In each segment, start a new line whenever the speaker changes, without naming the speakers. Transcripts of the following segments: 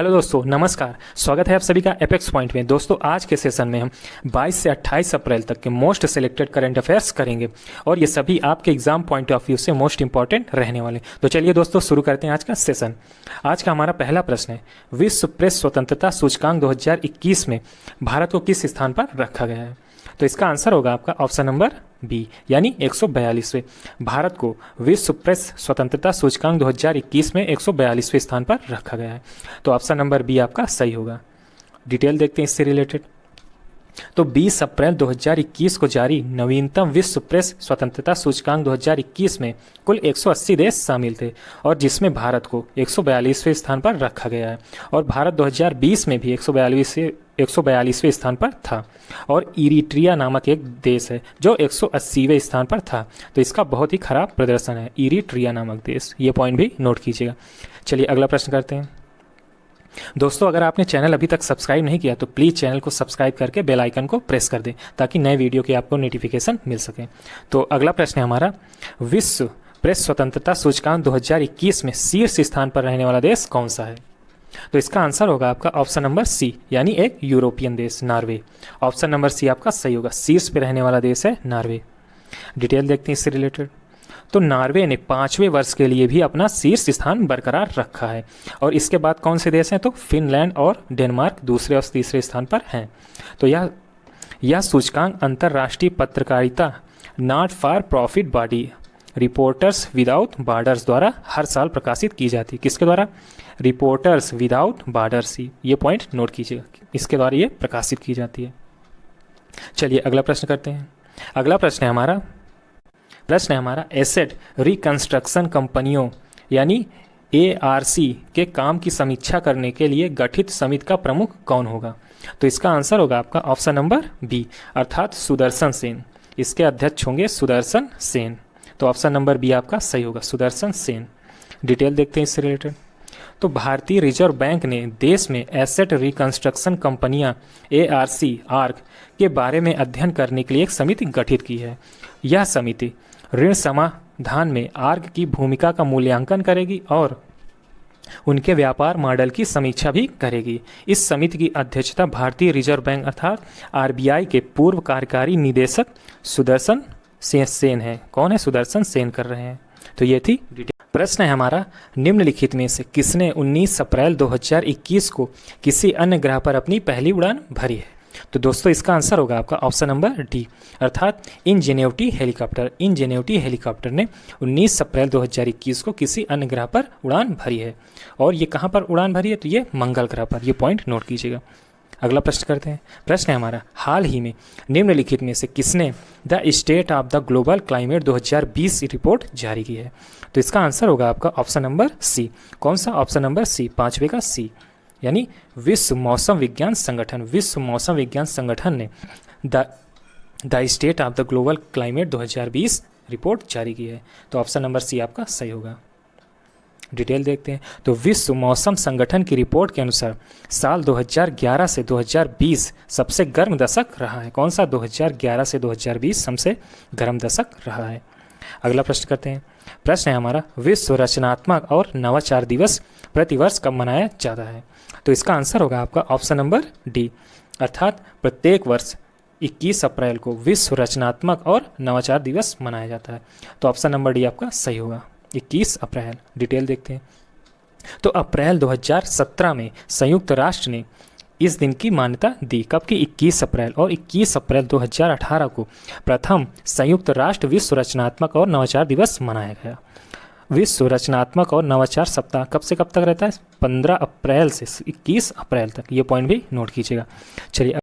Hello दोस्तों, नमस्कार। स्वागत है आप सभी का एपेक्स पॉइंट में। दोस्तों, आज के सेशन में हम 22 से 28 अप्रैल तक के मोस्ट सिलेक्टेड करंट अफेयर्स करेंगे और ये सभी आपके एग्जाम पॉइंट ऑफ व्यू से मोस्ट इंपॉर्टेंट रहने वाले। तो चलिए दोस्तों, शुरू करते हैं आज का सेशन। आज का हमारा पहला प्रश्न है, विश्व प्रेस स्वतंत्रता सूचकांक 2021 में भारत को किस स्थान पर रखा गया है? तो इसका आंसर होगा आपका ऑप्शन नंबर बी, यानी 142वें। भारत को विश्व प्रेस स्वतंत्रता सूचकांक 2021 में 142वें स्थान पर रखा गया है। तो ऑप्शन नंबर बी आपका सही होगा। डिटेल देखते हैं इससे रिलेटेड। तो 20 अप्रैल 2021 को जारी नवीनतम विश्व प्रेस स्वतंत्रता सूचकांक 2021 में कुल 180 देश शामिल थे और जिसमें भारत को 142वें स्थान पर रखा गया है। और भारत 2020 में भी 142वें स्थान पर था। और इरिट्रिया नामक एक देश है जो 180वें स्थान पर था। तो इसका बहुत ही खराब प्रदर्शन है, इरिट्रिया नामक देश। ये पॉइंट भी नोट कीजिएगा। चलिए अगला प्रश्न करते हैं। दोस्तों, अगर आपने चैनल अभी तक सब्सक्राइब नहीं किया तो प्लीज़ चैनल को सब्सक्राइब करके बेल आइकन को प्रेस कर दें ताकि नए वीडियो की आपको नोटिफिकेशन मिल सके। तो अगला प्रश्न है हमारा, विश्व प्रेस स्वतंत्रता सूचकांक 2021 में शीर्ष स्थान पर रहने वाला देश कौन सा है? तो इसका आंसर होगा आपका ऑप्शन नंबर सी, यानी एक यूरोपियन देश, नॉर्वे। ऑप्शन नंबर सी आपका सही होगा। शीर्ष पे रहने वाला देश है नॉर्वे। डिटेल देखते हैं इससे रिलेटेड। तो नॉर्वे ने 5वें वर्ष के लिए भी अपना शीर्ष स्थान बरकरार रखा है। और इसके बाद कौन से देश हैं? तो फिनलैंड और डेनमार्क दूसरे और तीसरे स्थान पर हैं। तो यह सूचकांक अंतर्राष्ट्रीय पत्रकारिता not for profit body reporters without borders द्वारा हर साल प्रकाशित की जाती है। किसके द्वारा? Reporters without borders. ये पॉइंट नोट कीजिएगा, इसके द्वारा ये प्रकाशित की जाती है। चलिए अगला प्रश्न करते हैं। अगला प्रश्न है हमारा एसेट रिकंस्ट्रक्शन कंपनियों यानी ARC के काम की समीक्षा करने के लिए गठित समिति का प्रमुख कौन होगा? तो इसका आंसर होगा आपका ऑप्शन नंबर बी, अर्थात सुदर्शन सेन। इसके अध्यक्ष होंगे सुदर्शन सेन। तो ऑप्शन नंबर बी आपका सही होगा, सुदर्शन सेन। डिटेल देखते हैं इससे रिलेटेड। तो भारतीय रिजर्व बैंक ने देश में एसेट रिकंस्ट्रक्शन कंपनियां ARC के बारे में अध्ययन करने के लिए एक समिति गठित की है। यह समिति ऋण समाधान में आर्क की भूमिका का मूल्यांकन करेगी और उनके व्यापार मॉडल की समीक्षा भी करेगी। इस समिति की अध्यक्षता भारतीय रिजर्व बैंक अर्थात RBI के पूर्व कार्यकारी निदेशक सुदर्शन सेन है। कौन है? सुदर्शन सेन कर रहे हैं। तो ये थी डिटेल। प्रश्न है हमारा, निम्नलिखित में से किसने 19 अप्रैल 2021 को किसी अन्य ग्रह पर अपनी पहली उड़ान भरी है? तो दोस्तों, इसका आंसर होगा आपका ऑप्शन नंबर डी, अर्थात इंजेन्युटी हेलीकॉप्टर। इंजेन्युटी हेलीकॉप्टर ने 19 अप्रैल 2021 को किसी अन्य ग्रह पर उड़ान भरी है। और ये कहाँ पर उड़ान भरी है? तो ये मंगल ग्रह पर। ये पॉइंट नोट कीजिएगा। अगला प्रश्न करते हैं। प्रश्न है हमारा, हाल ही में निम्नलिखित में से किसने the state of the global climate 2020 report जारी की है? तो इसका आंसर होगा आपका ऑप्शन नंबर सी। कौन सा? ऑप्शन नंबर सी, 5वें का सी, यानी विश्व मौसम विज्ञान संगठन। विश्व मौसम विज्ञान संगठन ने the state of the global climate 2020 report जारी की है। तो ऑप्शन नंबर सी आपका सही होगा। डिटेल देखते हैं। तो विश्व मौसम संगठन की रिपोर्ट के अनुसार साल 2011 से 2020 सबसे गर्म दशक रहा है। कौन सा? 2011 से 2020 सबसे गर्म दशक रहा है। अगला प्रश्न करते हैं। प्रश्न है हमारा, विश्व रचनात्मक और नवाचार दिवस प्रतिवर्ष कब मनाया जाता है? तो इसका आंसर होगा आपका ऑप्शन नंबर डी, अर्थात प्रत्येक वर्ष 21 अप्रैल को विश्व रचनात्मक और नवाचार दिवस मनाया जाता है। तो ऑप्शन नंबर डी आपका सही होगा, 21 अप्रैल। डिटेल देखते हैं। तो अप्रैल 2017 में संयुक्त राष्ट्र ने इस दिन की मान्यता दी। कब की? 21 अप्रैल। और 21 अप्रैल 2018 को प्रथम संयुक्त राष्ट्र विश्व रचनात्मक और नवाचार दिवस मनाया गया। विश्व रचनात्मक और नवाचार सप्ताह कब से कब तक रहता है? 15 अप्रैल से 21 अप्रैल तक। ये पॉइंट भी नोट कीजिएगा। चलिए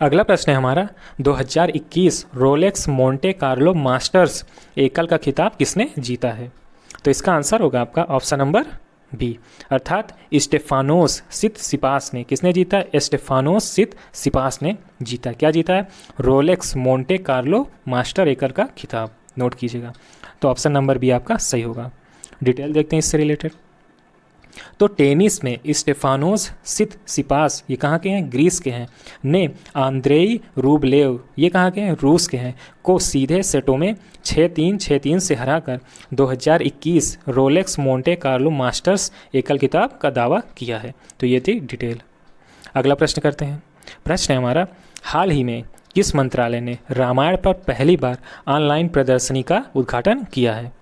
अगला प्रश्न है हमारा, 2021 रोलेक्स मोंटे कार्लो मास्टर्स एकल का खिताब किसने जीता है? तो इसका आंसर होगा आपका ऑप्शन नंबर बी, अर्थात स्टेफानोस सितसिपास ने। किसने जीता है? स्टेफानोस सितसिपास ने जीता। क्या जीता है? रोलेक्स मोंटे कार्लो मास्टर एकल का खिताब। नोट कीजिएगा। तो ऑप्शन नंबर बी आपका सही होगा। डिटेल देखते हैं इससे रिलेटेड। तो टेनिस में स्टेफानोस सिपास, ये कहाँ के हैं, ग्रीस के हैं, ने आंद्रेई रूबलेव, ये कहाँ के हैं, रूस के हैं, को सीधे सेटों में 6-3, 6-3 से हराकर 2021 रोलेक्स मोंटे कार्लो मास्टर्स एकल खिताब का दावा किया है। तो ये थी डिटेल। अगला प्रश्न करते हैं। प्रश्न है हमारा, हाल ही में किस मंत्रालय ने रामायण पर पहली बार ऑनलाइन प्रदर्शनी का उद्घाटन किया है?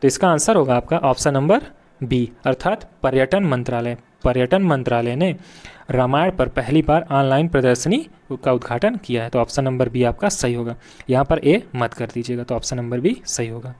तो इसका आंसर होगा आपका ऑप्शन नंबर बी, अर्थात पर्यटन मंत्रालय। पर्यटन मंत्रालय ने रामायण पर पहली बार ऑनलाइन प्रदर्शनी का उद्घाटन किया है। तो ऑप्शन नंबर बी आपका सही होगा। यहाँ पर ए मत कर दीजिएगा, तो ऑप्शन नंबर बी सही होगा।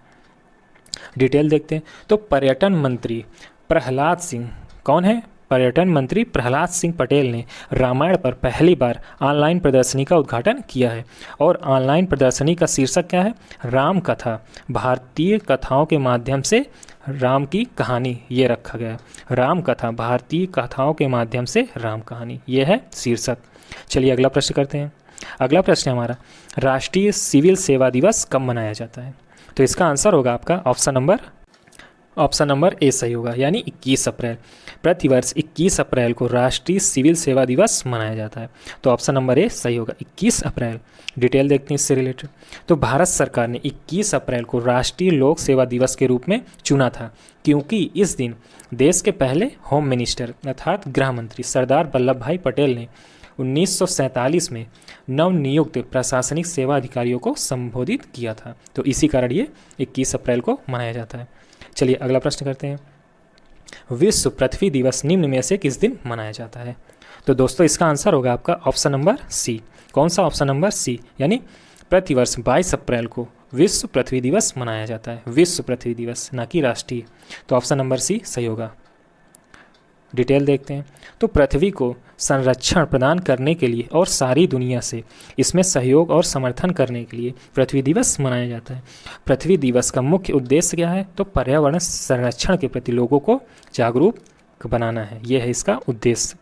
डिटेल देखते हैं। तो पर्यटन मंत्री प्रहलाद सिंह, कौन है? पर्यटन मंत्री प्रहलाद सिंह पटेल ने रामायण पर पहली बार ऑनलाइन प्रदर्शनी का उद्घाटन किया है। और ऑनलाइन प्रदर्शनी का शीर्षक क्या है? राम कथा, भारतीय कथाओं के माध्यम से राम की कहानी, ये रखा गया है। राम कथा, भारतीय कथाओं के माध्यम से राम कहानी, ये है शीर्षक। चलिए अगला प्रश्न करते हैं। अगला प्रश्न है हमारा, राष्ट्रीय सिविल सेवा दिवस कब मनाया जाता है? तो इसका आंसर होगा आपका ऑप्शन नंबर ए सही होगा, यानी 21 अप्रैल। प्रतिवर्ष 21 अप्रैल को राष्ट्रीय सिविल सेवा दिवस मनाया जाता है। तो ऑप्शन नंबर ए सही होगा, 21 अप्रैल। डिटेल देखते हैं इससे रिलेटेड। तो भारत सरकार ने 21 अप्रैल को राष्ट्रीय लोक सेवा दिवस के रूप में चुना था, क्योंकि इस दिन देश के पहले होम मिनिस्टर अर्थात गृह मंत्री सरदार वल्लभ भाई पटेल ने 1947 में नवनियुक्त प्रशासनिक सेवा अधिकारियों को संबोधित किया था। तो इसी कारण ये 21 अप्रैल को मनाया जाता है। चलिए अगला प्रश्न करते हैं। विश्व पृथ्वी दिवस निम्न में से किस दिन मनाया जाता है? तो दोस्तों इसका आंसर होगा आपका ऑप्शन नंबर सी। कौन सा? ऑप्शन नंबर सी, यानी प्रतिवर्ष 22 अप्रैल को विश्व पृथ्वी दिवस मनाया जाता है। विश्व पृथ्वी दिवस, ना कि राष्ट्रीय। तो ऑप्शन नंबर सी सही होगा। डिटेल देखते हैं। तो पृथ्वी को संरक्षण प्रदान करने के लिए और सारी दुनिया से इसमें सहयोग और समर्थन करने के लिए पृथ्वी दिवस मनाया जाता है। पृथ्वी दिवस का मुख्य उद्देश्य क्या है? तो पर्यावरण संरक्षण के प्रति लोगों को जागरूक बनाना है, यह है इसका उद्देश्य।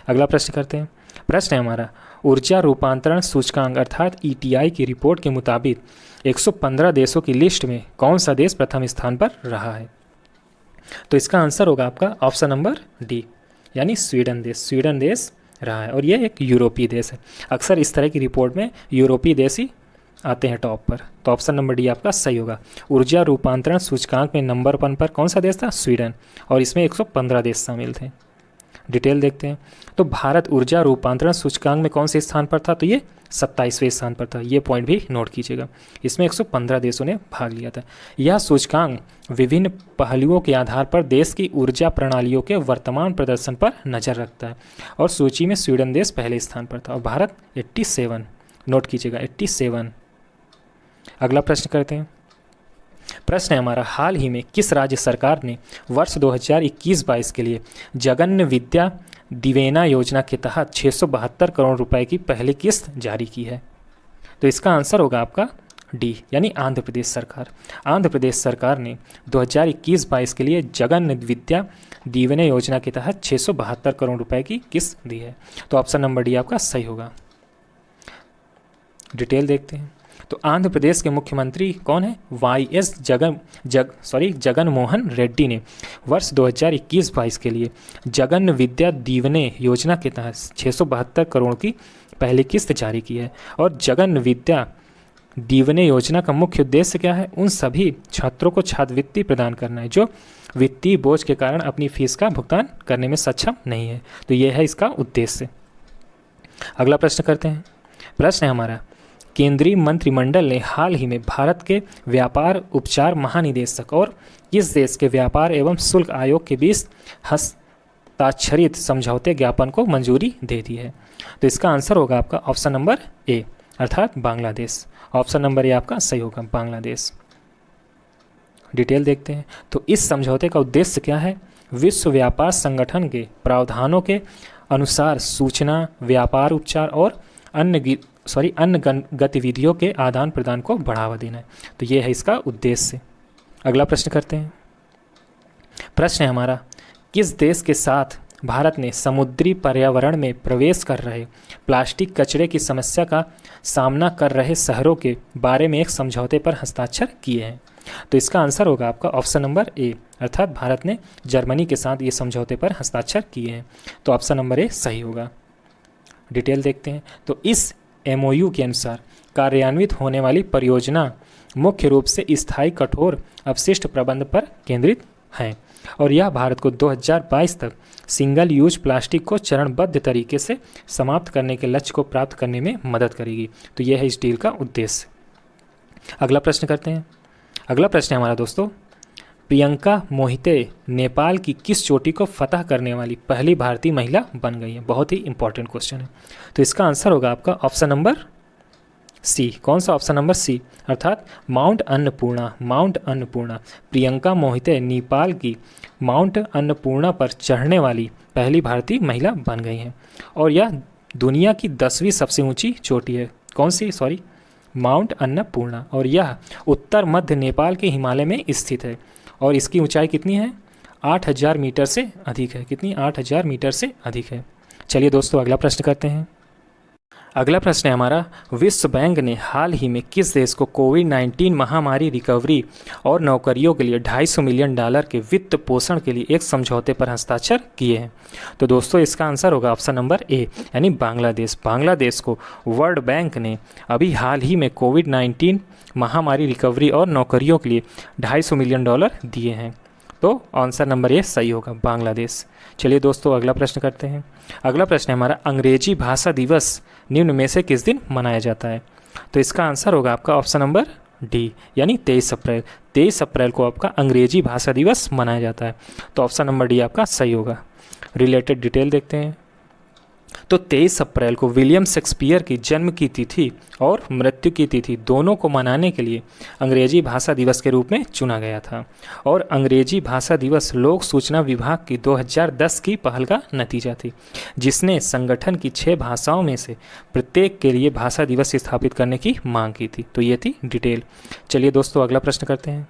अगला प्रश्न करते हैं। प्रश्न है हमारा, ऊर्जा रूपांतरण सूचकांक अर्थात ETI की रिपोर्ट के मुताबिक 115 देशों की लिस्ट में कौन सा देश प्रथम स्थान पर रहा है? तो इसका आंसर होगा आपका ऑप्शन नंबर डी, यानी स्वीडन देश। स्वीडन देश रहा है और ये एक यूरोपीय देश है। अक्सर इस तरह की रिपोर्ट में यूरोपीय देश ही आते हैं टॉप पर। तो ऑप्शन नंबर डी आपका सही होगा। ऊर्जा रूपांतरण सूचकांक में नंबर 1 पर कौन सा देश था? स्वीडन, और इसमें 115 देश शामिल थे। डिटेल देखते हैं। तो भारत ऊर्जा रूपांतरण सूचकांक में कौन से स्थान पर था? तो ये 27वें स्थान पर था। ये पॉइंट भी नोट कीजिएगा। इसमें 115 देशों ने भाग लिया था। यह सूचकांक विभिन्न पहलुओं के आधार पर देश की ऊर्जा प्रणालियों के वर्तमान प्रदर्शन पर नज़र रखता है, और सूची में स्वीडन देश पहले स्थान पर था और भारत 87, नोट कीजिएगा 87। अगला प्रश्न करते हैं। प्रश्न है हमारा, हाल ही में किस राज्य सरकार ने वर्ष 2021-22 के लिए जगन्य विद्या दिवेना योजना के तहत 672 करोड़ रुपए की पहली किस्त जारी की है? तो इसका आंसर होगा आपका डी, यानी आंध्र प्रदेश सरकार। आंध्र प्रदेश सरकार ने 2021-22 के लिए जगन्य विद्या दिवेना योजना के तहत 672 करोड़ रुपए की किस्त दी है। तो ऑप्शन नंबर डी आपका सही होगा। डिटेल देखते हैं। तो आंध्र प्रदेश के मुख्यमंत्री कौन है? YS जगन मोहन रेड्डी ने वर्ष 2021-22 के लिए जगन विद्या दीवने योजना के तहत 672 करोड़ की पहली किस्त जारी की है। और जगन विद्या दीवने योजना का मुख्य उद्देश्य क्या है? उन सभी छात्रों को छात्रवृत्ति प्रदान करना है जो वित्तीय बोझ के कारण अपनी फीस का भुगतान करने में सक्षम नहीं है। तो यह है इसका उद्देश्य। अगला प्रश्न करते हैं। प्रश्न है हमारा, केंद्रीय मंत्रिमंडल ने हाल ही में भारत के व्यापार उपचार महानिदेशक और किस देश के व्यापार एवं शुल्क आयोग के बीच हस्ताक्षरित समझौते ज्ञापन को मंजूरी दे दी है? तो इसका आंसर होगा आपका ऑप्शन नंबर ए, अर्थात बांग्लादेश। ऑप्शन नंबर ए आपका सही होगा, बांग्लादेश। डिटेल देखते हैं। तो इस समझौते का उद्देश्य क्या है? विश्व व्यापार संगठन के प्रावधानों के अनुसार सूचना, व्यापार उपचार और अन्य गतिविधियों के आदान प्रदान को बढ़ावा देना है। तो ये है इसका उद्देश्य। अगला प्रश्न करते हैं। प्रश्न है हमारा, किस देश के साथ भारत ने समुद्री पर्यावरण में प्रवेश कर रहे प्लास्टिक कचरे की समस्या का सामना कर रहे शहरों के बारे में एक समझौते पर हस्ताक्षर किए हैं? तो इसका आंसर होगा आपका ऑप्शन नंबर ए, अर्थात भारत ने जर्मनी के साथ ये समझौते पर हस्ताक्षर किए हैं। तो ऑप्शन नंबर ए सही होगा। डिटेल देखते हैं। तो इस एमओयू के अनुसार कार्यान्वित होने वाली परियोजना मुख्य रूप से स्थायी कठोर अपशिष्ट प्रबंधन पर केंद्रित है और यह भारत को 2022 तक सिंगल यूज प्लास्टिक को चरणबद्ध तरीके से समाप्त करने के लक्ष्य को प्राप्त करने में मदद करेगी। तो यह है इस डील का उद्देश्य। अगला प्रश्न करते हैं। अगला प्रश्न है हमारा दोस्तों, प्रियंका मोहिते नेपाल की किस चोटी को फतह करने वाली पहली भारतीय महिला बन गई है? बहुत ही इंपॉर्टेंट क्वेश्चन है। तो इसका आंसर होगा आपका ऑप्शन नंबर सी। कौन सा? ऑप्शन नंबर सी, अर्थात माउंट अन्नपूर्णा। माउंट अन्नपूर्णा, प्रियंका मोहिते नेपाल की माउंट अन्नपूर्णा पर चढ़ने वाली पहली भारतीय महिला बन गई हैं और यह दुनिया की 10वीं सबसे ऊंची चोटी है। कौन सी? सॉरी, माउंट अन्नपूर्णा, और यह उत्तर मध्य नेपाल के हिमालय में स्थित है और इसकी ऊंचाई कितनी है? 8000 मीटर से अधिक है। कितनी? 8000 मीटर से अधिक है। चलिए दोस्तों अगला प्रश्न करते हैं। अगला प्रश्न है हमारा, विश्व बैंक ने हाल ही में किस देश को कोविड-19 महामारी रिकवरी और नौकरियों के लिए $250 मिलियन के वित्त पोषण के लिए एक समझौते पर हस्ताक्षर किए हैं? तो दोस्तों इसका आंसर होगा ऑप्शन नंबर ए, यानी बांग्लादेश। बांग्लादेश को वर्ल्ड बैंक ने अभी हाल ही में कोविड-19 महामारी रिकवरी और नौकरियों के लिए $250 मिलियन दिए हैं। तो आंसर नंबर ए सही होगा, बांग्लादेश। चलिए दोस्तों अगला प्रश्न करते हैं। अगला प्रश्न है हमारा, अंग्रेजी भाषा दिवस निम्न में से किस दिन मनाया जाता है? तो इसका आंसर होगा आपका ऑप्शन नंबर डी, यानी 23 अप्रैल। 23 अप्रैल को आपका अंग्रेजी भाषा दिवस मनाया जाता है। तो ऑप्शन नंबर डी आपका सही होगा। रिलेटेड डिटेल देखते हैं। तो 23 अप्रैल को विलियम शेक्सपियर की जन्म की तिथि और मृत्यु की तिथि दोनों को मनाने के लिए अंग्रेजी भाषा दिवस के रूप में चुना गया था और अंग्रेजी भाषा दिवस लोक सूचना विभाग की 2010 की पहल का नतीजा थी, जिसने संगठन की 6 भाषाओं में से प्रत्येक के लिए भाषा दिवस स्थापित करने की मांग की थी। तो ये थी डिटेल। चलिए दोस्तों अगला प्रश्न करते हैं।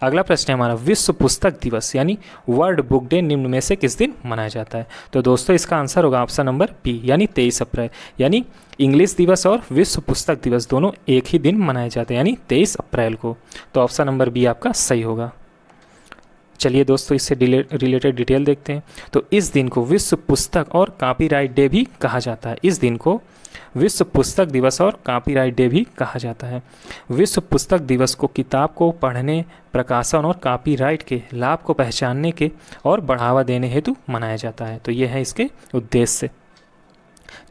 अगला प्रश्न है हमारा, विश्व पुस्तक दिवस यानी वर्ल्ड बुक डे निम्न में से किस दिन मनाया जाता है? तो दोस्तों इसका आंसर होगा ऑप्शन नंबर बी, यानी 23 अप्रैल। यानी इंग्लिश दिवस और विश्व पुस्तक दिवस दोनों एक ही दिन मनाए जाते हैं, यानी 23 अप्रैल को। तो ऑप्शन नंबर बी आपका सही होगा। चलिए दोस्तों इससे रिलेटेड डिटेल देखते हैं। तो इस दिन को विश्व पुस्तक और कॉपीराइट डे भी कहा जाता है। इस दिन को विश्व पुस्तक दिवस और कॉपीराइट डे भी कहा जाता है। विश्व पुस्तक दिवस को किताब को पढ़ने, प्रकाशन और कॉपीराइट के लाभ को पहचानने के और बढ़ावा देने हेतु मनाया जाता है। तो ये है इसके उद्देश्य।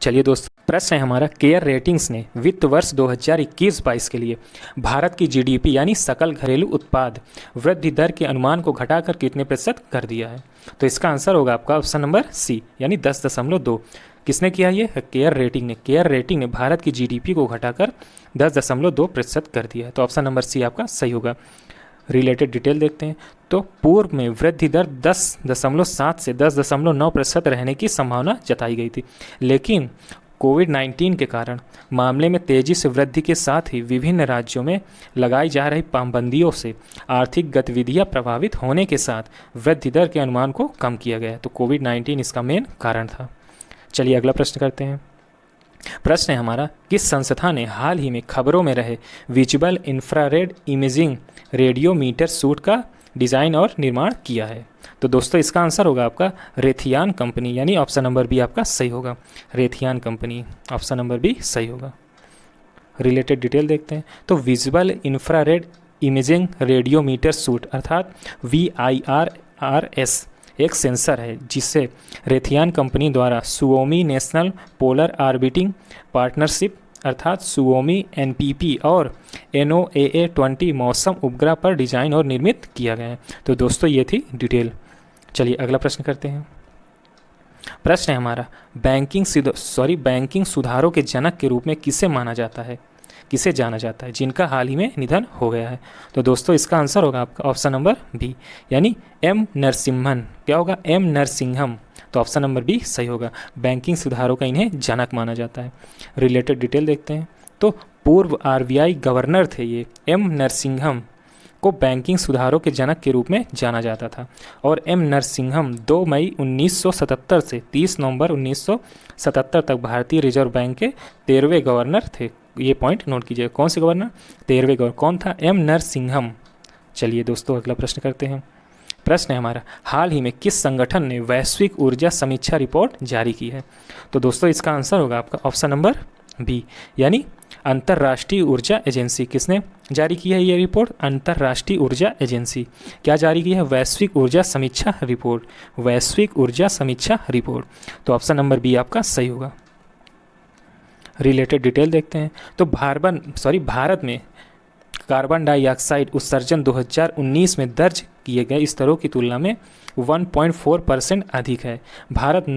चलिए दोस्तों प्रश्न है हमारा, केयर रेटिंग्स ने वित्त वर्ष 2021-22 के लिए भारत की जीडीपी यानी सकल घरेलू उत्पाद वृद्धि दर के अनुमान को घटाकर कितने प्रतिशत कर दिया है? तो इसका आंसर होगा आपका ऑप्शन नंबर सी, यानी 10.2। किसने किया ये? केयर रेटिंग ने। केयर रेटिंग ने भारत की जीडीपी को घटाकर 10.2% कर दिया है। तो ऑप्शन नंबर सी आपका सही होगा। रिलेटेड डिटेल देखते हैं। तो पूर्व में वृद्धि दर 10.7 से 10.9% रहने की संभावना जताई गई थी, लेकिन कोविड-19 के कारण मामले में तेजी से वृद्धि के साथ ही विभिन्न राज्यों में लगाई जा रही पाबंदियों से आर्थिक गतिविधियां प्रभावित होने के साथ वृद्धि दर के अनुमान को कम किया गया। तो कोविड-19 इसका मेन कारण था। चलिए अगला प्रश्न करते हैं। प्रश्न है हमारा, किस संस्था ने हाल ही में खबरों में रहे visible infrared imaging radiometer suit का डिज़ाइन और निर्माण किया है? तो दोस्तों इसका आंसर होगा आपका रेथियान कंपनी, यानी ऑप्शन नंबर बी आपका सही होगा। रेथियान कंपनी, ऑप्शन नंबर बी सही होगा। रिलेटेड डिटेल देखते हैं। तो visible infrared imaging radiometer suit अर्थात VIRRS एक सेंसर है जिसे रेथियान कंपनी द्वारा Suomi national polar orbiting partnership अर्थात सुओमी NPP और NOAA-20 मौसम उपग्रह पर डिजाइन और निर्मित किया गया है। तो दोस्तों ये थी डिटेल। चलिए अगला प्रश्न करते हैं। प्रश्न है हमारा, बैंकिंग सुधारों के जनक के रूप में किसे जाना जाता है जिनका हाल ही में निधन हो गया है? तो दोस्तों इसका आंसर होगा आपका ऑप्शन नंबर बी, यानी M नरसिम्हन। क्या होगा? M नरसिंहम। तो ऑप्शन नंबर बी सही होगा। बैंकिंग सुधारों का इन्हें जनक माना जाता है। रिलेटेड डिटेल देखते हैं। तो पूर्व RBI गवर्नर थे ये M नरसिंहम को बैंकिंग सुधारों के जनक के रूप में जाना जाता था और M नरसिंहम 2 मई 1977 से 30 नवंबर 1977 तक भारतीय रिजर्व बैंक के 13वें गवर्नर थे। ये पॉइंट नोट कीजिए। कौन से गवर्नर? 13वें गवर्नर। कौन था? M नरसिंहम। चलिए दोस्तों अगला प्रश्न करते हैं। प्रश्न है हमारा, हाल ही में किस संगठन ने वैश्विक ऊर्जा समीक्षा रिपोर्ट जारी की है? तो दोस्तों इसका आंसर होगा आपका ऑप्शन नंबर बी, यानी अंतर्राष्ट्रीय ऊर्जा एजेंसी। किसने जारी की है ये रिपोर्ट? अंतर्राष्ट्रीय ऊर्जा एजेंसी। क्या जारी की है? वैश्विक ऊर्जा समीक्षा रिपोर्ट, वैश्विक ऊर्जा समीक्षा रिपोर्ट। तो ऑप्शन नंबर बी आपका सही होगा। रिलेटेड डिटेल देखते हैं। तो भारत में कार्बन डाइऑक्साइड उत्सर्जन 2019 में दर्ज किए गए स्तरों की तुलना में 1.4% अधिक है। भारत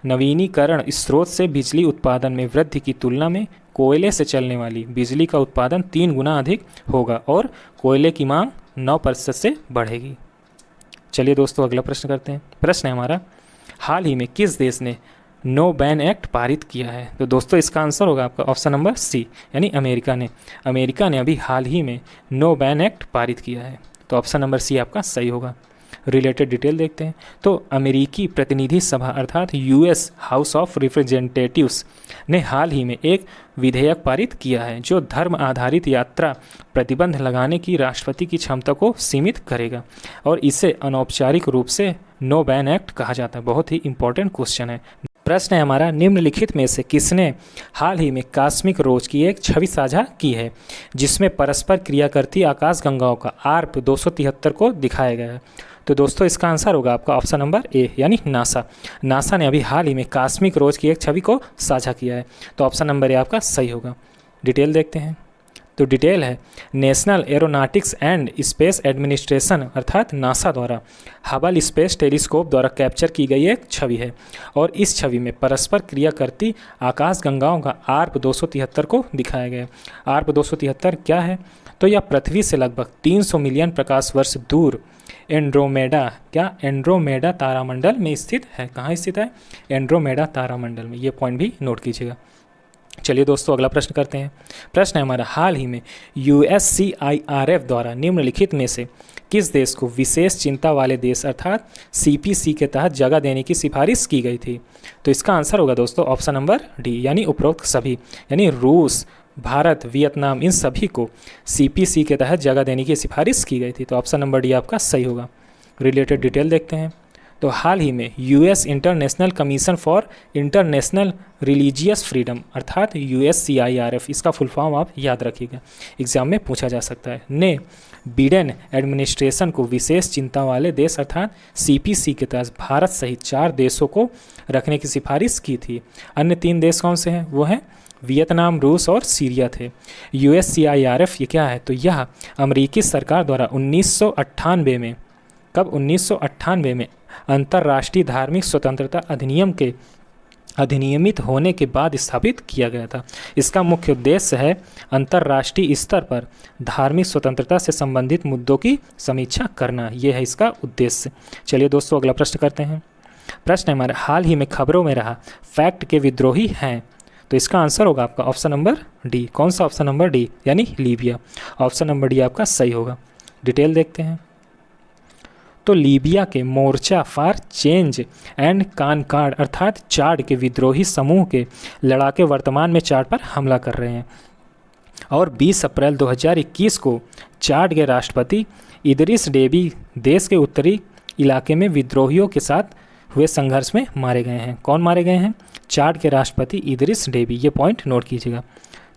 नवीनीकरण स्रोत से बिजली उत्पादन में वृद्धि की तुलना में कोयले से चलने वाली बिजली का उत्पादन 3 गुना अधिक होगा और कोयले की मांग 9% से बढ़ेगी। चलिए दोस्तों अगला प्रश्न करते हैं। प्रश्न है हमारा, हाल ही में किस देश ने नो बैन एक्ट पारित किया है? तो दोस्तों इसका आंसर होगा आपका ऑप्शन नंबर सी, यानी अमेरिका ने अभी हाल ही में नो बैन एक्ट पारित किया है। तो ऑप्शन नंबर सी आपका सही होगा। रिलेटेड डिटेल देखते हैं। तो अमेरिकी प्रतिनिधि सभा अर्थात यूएस हाउस ऑफ रिप्रेजेंटेटिव्स ने हाल ही में एक विधेयक पारित किया है जो धर्म आधारित यात्रा प्रतिबंध लगाने की राष्ट्रपति की क्षमता को सीमित करेगा और इसे अनौपचारिक रूप से नो बैन एक्ट कहा जाता है। बहुत ही इंपॉर्टेंट क्वेश्चन है। प्रश्न है हमारा, निम्नलिखित में से किसने हाल ही में कॉस्मिक रोज की एक छवि साझा की है जिसमें परस्पर क्रिया करती आकाशगंगाओं का आर्प 273 को दिखाया गया है? तो दोस्तों इसका आंसर होगा आपका ऑप्शन नंबर ए, यानी नासा ने अभी हाल ही में कॉस्मिक रोज की एक छवि को साझा किया है। तो ऑप्शन नंबर ए आपका सही होगा। डिटेल देखते हैं। तो डिटेल है, national aeronautics and space administration अर्थात नासा द्वारा हबल स्पेस टेलीस्कोप द्वारा कैप्चर की गई एक छवि है और इस छवि में परस्पर क्रिया करती आकाशगंगाओं का आर्प 273 को दिखाया गया है। आर्प 273 क्या है? तो यह पृथ्वी से लगभग 300 मिलियन प्रकाश वर्ष दूर एंड्रोमेडा तारामंडल में स्थित है। कहाँ स्थित है? एंड्रोमेडा तारामंडल में। ये पॉइंट भी नोट कीजिएगा। चलिए दोस्तों अगला प्रश्न करते हैं। प्रश्न है हमारा, हाल ही में USCIRF द्वारा निम्नलिखित में से किस देश को विशेष चिंता वाले देश अर्थात CPC के तहत जगह देने की सिफारिश की गई थी? तो इसका आंसर होगा दोस्तों ऑप्शन नंबर डी, यानी उपरोक्त सभी, यानी रूस, भारत, वियतनाम, इन सभी को CPC के तहत जगह देने की सिफारिश की गई थी। तो ऑप्शन नंबर डी आपका सही होगा। रिलेटेड डिटेल देखते हैं। तो हाल ही में US international commission for international religious freedom अर्थात USCIRF, इसका फुल फॉर्म आप याद रखिएगा, एग्जाम में पूछा जा सकता है, ने बिडेन एडमिनिस्ट्रेशन को विशेष चिंता वाले देश अर्थात CPC के तहत भारत सहित 4 देशों को रखने की सिफारिश की थी। अन्य 3 देश कौन से हैं? वो हैं वियतनाम, रूस और सीरिया थे। USCIRF ये क्या है? तो यह अमेरिकी सरकार द्वारा 1998 में, कब? 1998 में अंतर्राष्ट्रीय धार्मिक स्वतंत्रता अधिनियम के अधिनियमित होने के बाद स्थापित किया गया था। इसका मुख्य उद्देश्य है अंतर्राष्ट्रीय स्तर पर धार्मिक स्वतंत्रता से संबंधित मुद्दों की समीक्षा करना। यह है इसका उद्देश्य। चलिए दोस्तों अगला प्रश्न करते हैं। प्रश्न है हमारे, हाल ही में खबरों में रहा फैक्ट के विद्रोही हैं? तो इसका आंसर होगा आपका ऑप्शन नंबर डी। कौन सा? ऑप्शन नंबर डी, यानी लीबिया। ऑप्शन नंबर डी आपका सही होगा। डिटेल देखते हैं। तो लीबिया के मोर्चा फॉर चेंज एंड कानकार्ड अर्थात चाड के विद्रोही समूह के लड़ाके वर्तमान में चाड पर हमला कर रहे हैं और 20 अप्रैल 2021 को चाड के राष्ट्रपति इदरिस डेबी देश के उत्तरी इलाके में विद्रोहियों के साथ हुए संघर्ष में मारे गए हैं। कौन मारे गए हैं? चाड के राष्ट्रपति इदरिस डेबी। ये पॉइंट नोट कीजिएगा।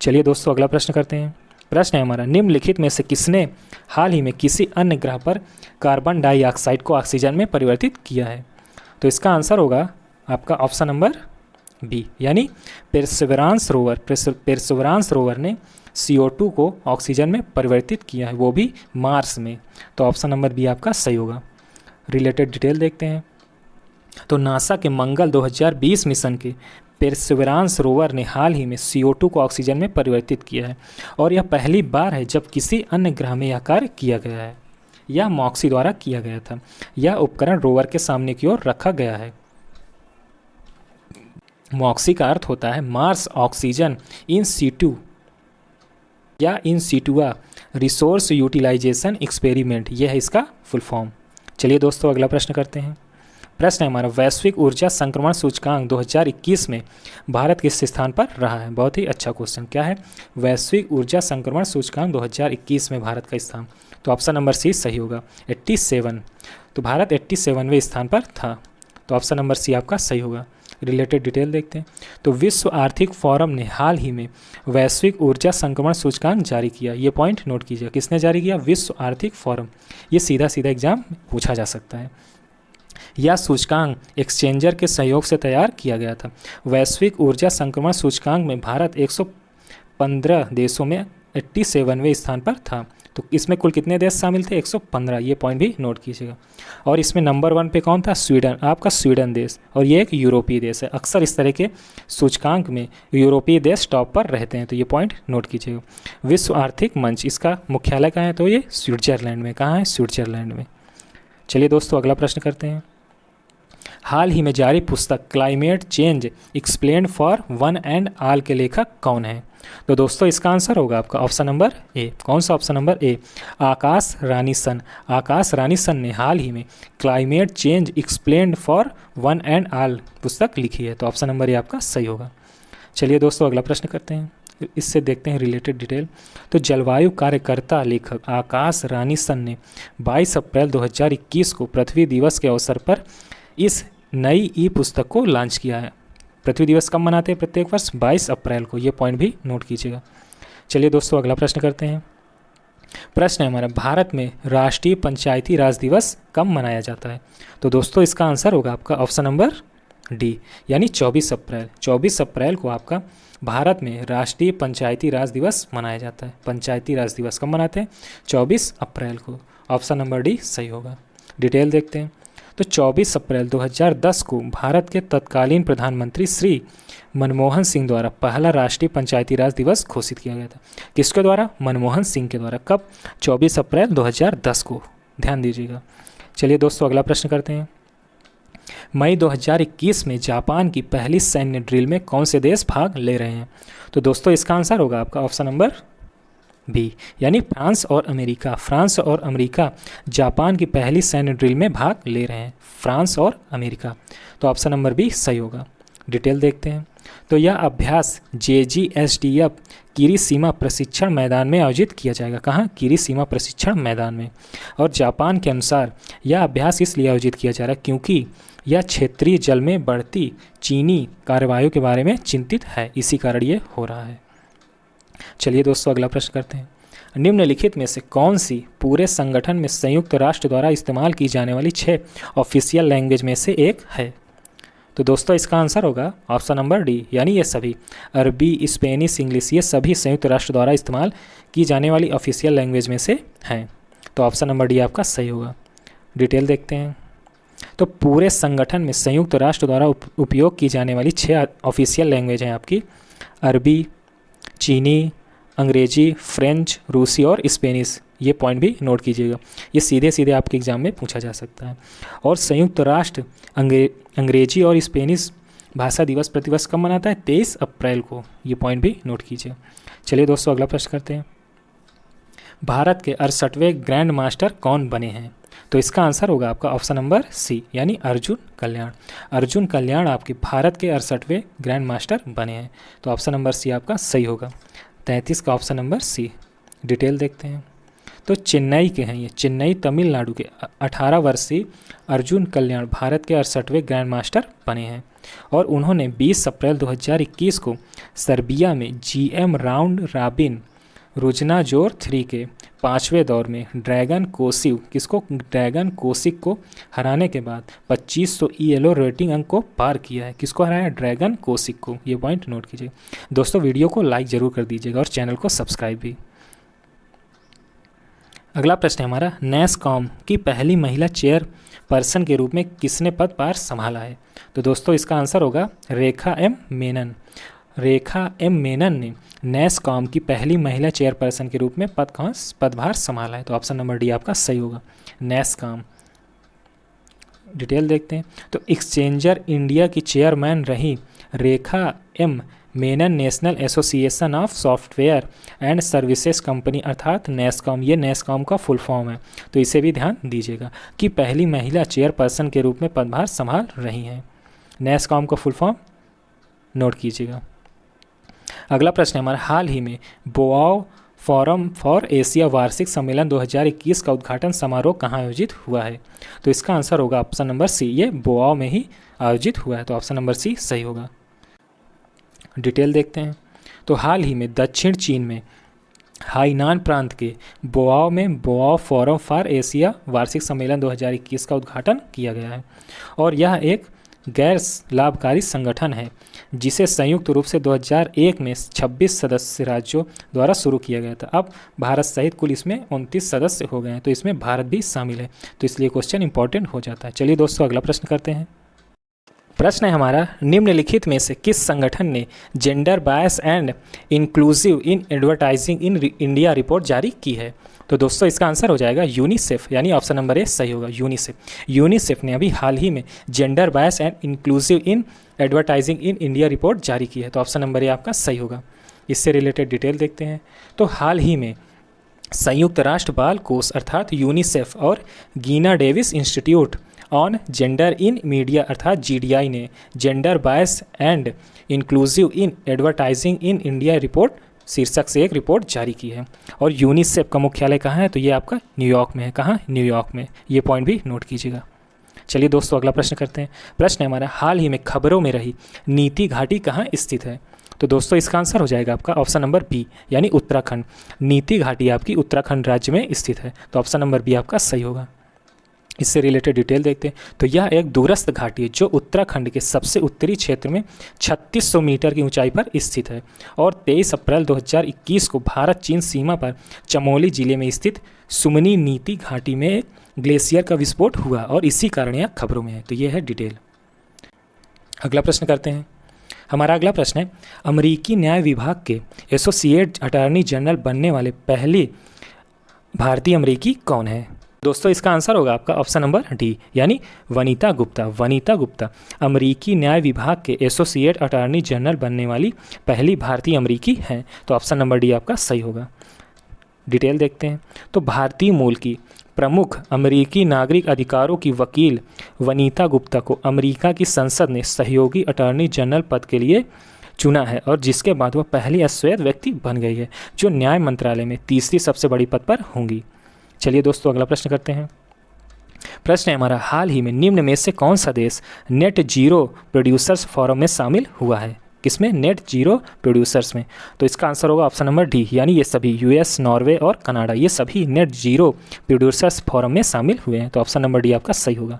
चलिए दोस्तों अगला प्रश्न करते हैं। प्रश्न है हमारा, निम्नलिखित में से किसने हाल ही में किसी अन्य ग्रह पर कार्बन डाइऑक्साइड को ऑक्सीजन में परिवर्तित किया है? तो इसका आंसर होगा आपका ऑप्शन नंबर बी, यानी पेर्सेवरांस रोवर ने CO2 को ऑक्सीजन में परिवर्तित किया है, वो भी मार्स में। तो ऑप्शन नंबर बी आपका सही होगा। रिलेटेड डिटेल देखते हैं। तो नासा के मंगल 2020 मिशन के पेर्सेवरांस रोवर ने हाल ही में CO2 को ऑक्सीजन में परिवर्तित किया है और यह पहली बार है जब किसी अन्य ग्रह में यह कार्य किया गया है। यह मॉक्सी द्वारा किया गया था। यह उपकरण रोवर के सामने की ओर रखा गया है। मॉक्सी का अर्थ होता है मार्स ऑक्सीजन इन सीटू या इन सीटुआ रिसोर्स यूटिलाइजेशन एक्सपेरिमेंट। यह है इसका फुल फॉर्म। चलिए दोस्तों अगला प्रश्न करते हैं। प्रश्न है हमारा, वैश्विक ऊर्जा संक्रमण सूचकांक 2021 में भारत किस स्थान पर रहा है? बहुत ही अच्छा क्वेश्चन। क्या है? वैश्विक ऊर्जा संक्रमण सूचकांक 2021 में भारत का स्थान, तो ऑप्शन नंबर सी सही होगा, 87। तो भारत 87वें स्थान पर था, तो ऑप्शन नंबर सी आपका सही होगा। रिलेटेड डिटेल देखते हैं। तो विश्व आर्थिक फोरम ने हाल ही में वैश्विक ऊर्जा संक्रमण सूचकांक जारी किया। ये पॉइंट नोट कीजिए, किसने जारी किया? विश्व आर्थिक फोरम। ये सीधा सीधा एग्जाम पूछा जा सकता है। यह सूचकांक एक्सचेंजर के सहयोग से तैयार किया गया था। वैश्विक ऊर्जा संक्रमण सूचकांक में भारत 115 देशों में 87वें स्थान पर था। तो इसमें कुल कितने देश शामिल थे? 115। ये पॉइंट भी नोट कीजिएगा। और इसमें नंबर 1 पे कौन था? स्वीडन, आपका स्वीडन देश, और ये एक यूरोपीय देश है। अक्सर इस तरह के सूचकांक में यूरोपीय देश टॉप पर रहते हैं, तो ये पॉइंट नोट कीजिएगा। विश्व आर्थिक मंच, इसका मुख्यालय कहाँ है? तो ये स्विट्जरलैंड में। कहाँ है? स्विट्जरलैंड में। चलिए दोस्तों, अगला प्रश्न करते हैं। हाल ही में जारी पुस्तक climate change explained for one and all के लेखक कौन है? तो दोस्तों इसका आंसर होगा आपका ऑप्शन नंबर ए। कौन सा? ऑप्शन नंबर ए, आकाश रानीसन। आकाश रानीसन ने हाल ही में climate change explained for one and all पुस्तक लिखी है, तो ऑप्शन नंबर ए आपका सही होगा। चलिए दोस्तों, अगला प्रश्न करते हैं। इससे देखते हैं रिलेटेड डिटेल। तो जलवायु कार्यकर्ता लेखक आकाश रानीसन ने 22 अप्रैल 2021 को पृथ्वी दिवस के अवसर पर इस नई ई पुस्तक को लॉन्च किया है। पृथ्वी दिवस कब मनाते हैं? प्रत्येक वर्ष 22 अप्रैल को। ये पॉइंट भी नोट कीजिएगा। चलिए दोस्तों, अगला प्रश्न करते हैं। प्रश्न है हमारा, भारत में राष्ट्रीय पंचायती राज दिवस कब मनाया जाता है? तो दोस्तों इसका आंसर होगा आपका ऑप्शन नंबर डी, यानी 24 अप्रैल। 24 अप्रैल को आपका भारत में राष्ट्रीय पंचायती राज दिवस मनाया जाता है। पंचायती राज दिवस कब मनाते हैं? 24 अप्रैल को। ऑप्शन नंबर डी सही होगा। डिटेल देखते हैं। तो 24 अप्रैल 2010 को भारत के तत्कालीन प्रधानमंत्री श्री मनमोहन सिंह द्वारा पहला राष्ट्रीय पंचायती राज दिवस घोषित किया गया था। किसके द्वारा? मनमोहन सिंह के द्वारा। कब? 24 अप्रैल 2010 को। ध्यान दीजिएगा। चलिए दोस्तों, अगला प्रश्न करते हैं। मई 2021 में जापान की पहली सैन्य ड्रिल में कौन से देश भाग ले रहे हैं? तो दोस्तों इसका आंसर होगा आपका ऑप्शन नंबर बी, यानी फ्रांस और अमेरिका। फ्रांस और अमेरिका जापान की पहली सैन्य ड्रिल में भाग ले रहे हैं। फ्रांस और अमेरिका, तो ऑप्शन नंबर बी सही होगा। डिटेल देखते हैं। तो यह अभ्यास JGSDF किरी सीमा प्रशिक्षण मैदान में आयोजित किया जाएगा। कहाँ? किरी सीमा प्रशिक्षण मैदान में। और जापान के अनुसार यह अभ्यास इसलिए आयोजित किया जा रहा है क्योंकि यह क्षेत्रीय जल में बढ़ती चीनी कार्रवाइयों के बारे में चिंतित है, इसी कारण ये हो रहा है। चलिए दोस्तों, अगला प्रश्न करते हैं। निम्नलिखित में से कौन सी पूरे संगठन में संयुक्त राष्ट्र द्वारा इस्तेमाल की जाने वाली 6 ऑफिशियल लैंग्वेज में से एक है? तो दोस्तों इसका आंसर होगा ऑप्शन नंबर डी, यानी ये सभी अरबी, स्पेनिश, इंग्लिश, ये सभी संयुक्त राष्ट्र द्वारा इस्तेमाल की जाने वाली ऑफिशियल लैंग्वेज में से हैं। तो ऑप्शन नंबर डी आपका सही होगा। डिटेल देखते हैं। तो पूरे संगठन में संयुक्त राष्ट्र द्वारा उपयोग की जाने वाली 6 ऑफिशियल लैंग्वेज हैं आपकी अरबी, चीनी, अंग्रेजी, फ्रेंच, रूसी और स्पेनिश। ये पॉइंट भी नोट कीजिएगा, ये सीधे सीधे आपके एग्जाम में पूछा जा सकता है। और संयुक्त राष्ट्र अंग्रेजी और स्पेनिश भाषा दिवस प्रतिवर्ष कब मनाता है? 23 अप्रैल को। ये पॉइंट भी नोट कीजिए। चलिए दोस्तों, अगला प्रश्न करते हैं। भारत के 68वें ग्रैंड मास्टर कौन बने हैं? तो इसका आंसर होगा आपका ऑप्शन नंबर सी, यानी अर्जुन कल्याण। अर्जुन कल्याण आपके भारत के 68वें ग्रैंड मास्टर बने हैं, तो ऑप्शन नंबर सी आपका सही होगा। 33 का ऑप्शन नंबर सी। डिटेल देखते हैं। तो चेन्नई के हैं ये, चेन्नई तमिलनाडु के 18 वर्षीय अर्जुन कल्याण भारत के 68वें ग्रैंड मास्टर बने हैं। और उन्होंने 20 अप्रैल 2021 को सर्बिया में GM राउंड रॉबिन रुजनाजोर 3 के 5वें दौर में ड्रैगन कोसिक को हराने के बाद 2500 ELO रेटिंग अंक को पार किया है। किसको हराया? ड्रैगन कोसिक को। ये पॉइंट नोट कीजिए। दोस्तों वीडियो को लाइक ज़रूर कर दीजिएगा और चैनल को सब्सक्राइब भी। अगला प्रश्न है हमारा, नैसकॉम की पहली महिला चेयरपर्सन के रूप में किसने पदभार संभाला है? तो दोस्तों इसका आंसर होगा रेखा एम मेनन। रेखा एम मेनन ने नैसकॉम की पहली महिला चेयरपर्सन के रूप में पदभार संभाला है, तो ऑप्शन नंबर डी आपका सही होगा, नैसकॉम। डिटेल देखते हैं। तो एक्सचेंजर इंडिया की चेयरमैन रही Rekha M Menon National Association of Software and Services Company अर्थात नेस्कॉम, ये नेस्कॉम का फुल फॉर्म है, तो इसे भी ध्यान दीजिएगा कि पहली महिला चेयरपर्सन के रूप में पदभार संभाल रही हैं। नेस्कॉम का फुल फॉर्म नोट कीजिएगा। अगला प्रश्न है हमारा, हाल ही में बोआओ फोरम फॉर एशिया वार्षिक सम्मेलन 2021 का उद्घाटन समारोह कहाँ आयोजित हुआ है? तो इसका आंसर होगा ऑप्शन नंबर सी, ये बोआओ में ही आयोजित हुआ है, तो ऑप्शन नंबर सी सही होगा। डिटेल देखते हैं। तो हाल ही में दक्षिण चीन में हाइनान प्रांत के बोआओ में बोआओ फोरम फॉर एशिया वार्षिक सम्मेलन 2021 का उद्घाटन किया गया है और यह एक गैर लाभकारी संगठन है जिसे संयुक्त रूप से 2001 में 26 सदस्य राज्यों द्वारा शुरू किया गया था। अब भारत सहित कुल इसमें 29 सदस्य हो गए हैं, तो इसमें भारत भी शामिल है, तो इसलिए क्वेश्चन इंपॉर्टेंट हो जाता है। चलिए दोस्तों अगला प्रश्न करते हैं। प्रश्न है हमारा, निम्नलिखित में से किस संगठन ने gender bias and inclusive in advertising in India report जारी की है? तो दोस्तों इसका आंसर हो जाएगा यूनिसेफ, यानी ऑप्शन नंबर ए सही होगा, यूनिसेफ। यूनिसेफ ने अभी हाल ही में gender bias and inclusive in advertising in India report जारी की है, तो ऑप्शन नंबर ए आपका सही होगा। इससे रिलेटेड डिटेल देखते हैं। तो हाल ही में संयुक्त राष्ट्र बाल कोष अर्थात यूनिसेफ और गीना Davis institute on gender in media अर्थात GDI ने gender bias and inclusive in advertising in India report शीर्षक से एक रिपोर्ट जारी की है और यूनिसेफ का मुख्यालय कहाँ है? तो ये आपका न्यूयॉर्क में है। कहाँ? न्यूयॉर्क में। ये पॉइंट भी नोट कीजिएगा। चलिए दोस्तों अगला प्रश्न करते हैं। प्रश्न है हमारा, हाल ही में खबरों में रही नीति घाटी कहाँ स्थित है? तो दोस्तों इसका आंसर हो जाएगा आपका ऑप्शन नंबर बी, यानी उत्तराखंड। नीति घाटी आपकी उत्तराखंड राज्य में स्थित है, तो ऑप्शन नंबर बी आपका सही होगा। इससे रिलेटेड डिटेल देखते हैं। तो यह एक दूरस्थ घाटी है जो उत्तराखंड के सबसे उत्तरी क्षेत्र में 3600 मीटर की ऊंचाई पर स्थित है और 23 अप्रैल 2021 को भारत चीन सीमा पर चमोली जिले में स्थित सुमनी नीति घाटी में एक ग्लेशियर का विस्फोट हुआ और इसी कारण यह खबरों में है। तो यह है डिटेल। अगला प्रश्न करते हैं। हमारा अगला प्रश्न है, अमेरिकी न्याय विभाग के एसोसिएट अटॉर्नी जनरल बनने वाले पहली भारतीय अमेरिकी कौन है? दोस्तों इसका आंसर होगा आपका ऑप्शन नंबर डी, यानी वनीता गुप्ता। वनीता गुप्ता अमेरिकी न्याय विभाग के एसोसिएट अटॉर्नी जनरल बनने वाली पहली भारतीय अमेरिकी हैं, तो ऑप्शन नंबर डी आपका सही होगा। डिटेल देखते हैं। तो भारतीय मूल की प्रमुख अमेरिकी नागरिक अधिकारों की वकील वनीता गुप्ता को अमेरिका की संसद ने सहयोगी अटॉर्नी जनरल पद के लिए चुना है और जिसके बाद वह पहली अश्वेत व्यक्ति बन गई है जो न्याय मंत्रालय में तीसरी सबसे बड़ी पद पर होंगी। चलिए दोस्तों अगला प्रश्न करते हैं। प्रश्न है हमारा, हाल ही में निम्न में से कौन सा देश नेट जीरो प्रोड्यूसर्स फोरम में शामिल हुआ है? किसमें? नेट जीरो प्रोड्यूसर्स में। तो इसका आंसर होगा ऑप्शन नंबर डी, यानी ये सभी यूएस, नॉर्वे और कनाडा, ये सभी नेट जीरो प्रोड्यूसर्स फोरम में शामिल हुए हैं, तो ऑप्शन नंबर डी आपका सही होगा।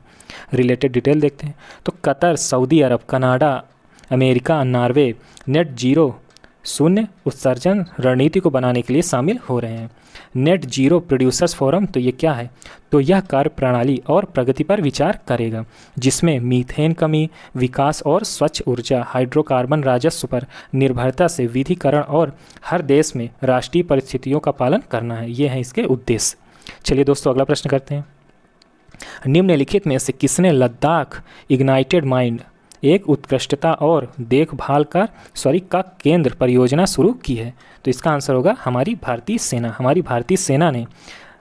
रिलेटेड डिटेल देखते हैं। तो Qatar, Saudi Arab, Canada, America, Norway net zero शून्य उत्सर्जन रणनीति को बनाने के लिए शामिल हो रहे हैं। नेट जीरो प्रोड्यूसर्स फोरम, तो ये क्या है? तो यह कार्य प्रणाली और प्रगति पर विचार करेगा जिसमें मीथेन कमी, विकास और स्वच्छ ऊर्जा, हाइड्रोकार्बन राजस्व पर निर्भरता से विधिकरण और हर देश में राष्ट्रीय परिस्थितियों का पालन करना है। ये है इसके उद्देश्य। चलिए दोस्तों अगला प्रश्न करते हैं। निम्नलिखित में से किसने लद्दाख इग्नाइटेड माइंड एक उत्कृष्टता और देखभाल का केंद्र परियोजना शुरू की है? तो इसका आंसर होगा हमारी भारतीय सेना। हमारी भारतीय सेना ने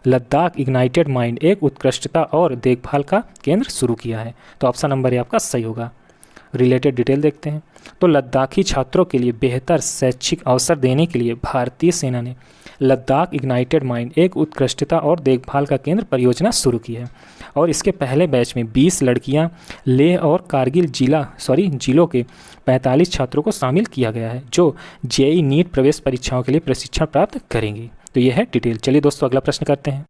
लद्दाख इग्नाइटेड माइंड एक उत्कृष्टता और देखभाल का केंद्र शुरू किया है, तो ऑप्शन नंबर ए आपका सही होगा। रिलेटेड डिटेल देखते हैं। तो लद्दाखी छात्रों के लिए बेहतर शैक्षिक अवसर देने के लिए भारतीय सेना ने लद्दाख इग्नाइटेड माइंड एक उत्कृष्टता और देखभाल का केंद्र परियोजना शुरू की है और इसके पहले बैच में 20 लड़कियां लेह और कारगिल जिलों के 45 छात्रों को शामिल किया गया है जो जेईई नीट प्रवेश परीक्षाओं के लिए प्रशिक्षण प्राप्त करेंगी। तो यह है डिटेल। चलिए दोस्तों अगला प्रश्न करते हैं।